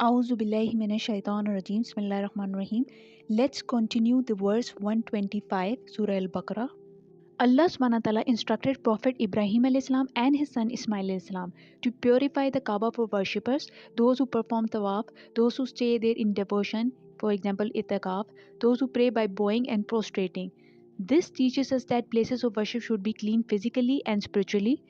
A'udhu billahi minash shaitanir rajim. Bismillahir Rahmanir Rahim. Let's continue the verse 125, Surah Al-Baqarah. Allah subhanahu wa ta'ala instructed Prophet Ibrahim alayhi salam and his son Ismail alayhi salam to purify the Kaaba for worshippers, those who perform Tawaf, those who stay there in devotion, for example itikaf, those who pray by bowing and prostrating. This teaches us that places of worship should be clean physically and spiritually.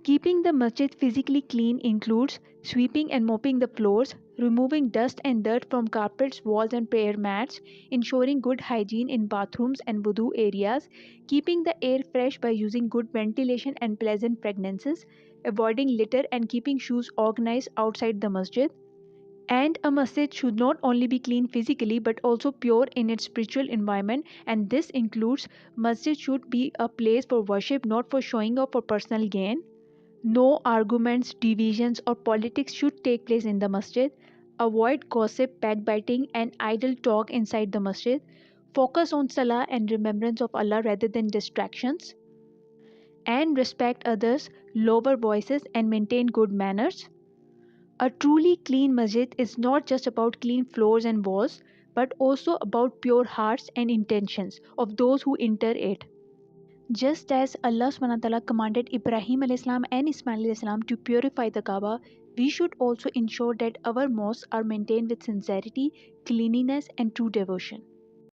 Keeping the masjid physically clean includes sweeping and mopping the floors, removing dust and dirt from carpets, walls, and prayer mats, ensuring good hygiene in bathrooms and wudu areas, keeping the air fresh by using good ventilation and pleasant fragrances, avoiding litter and keeping shoes organized outside the masjid. And a masjid should not only be clean physically but also pure in its spiritual environment, and this includes masjid should be a place for worship, not for showing off or personal gain. No arguments, divisions, or politics should take place in the masjid. Avoid gossip, backbiting, and idle talk inside the masjid. Focus on salah and remembrance of Allah rather than distractions. And respect others, lower voices, and maintain good manners. A truly clean masjid is not just about clean floors and walls, but also about pure hearts and intentions of those who enter it. Just as Allah subhanahu wa ta'ala commanded Ibrahim alayhi salam and Ismail alayhi salam to purify the Kaaba, we should also ensure that our mosques are maintained with sincerity, cleanliness, and true devotion.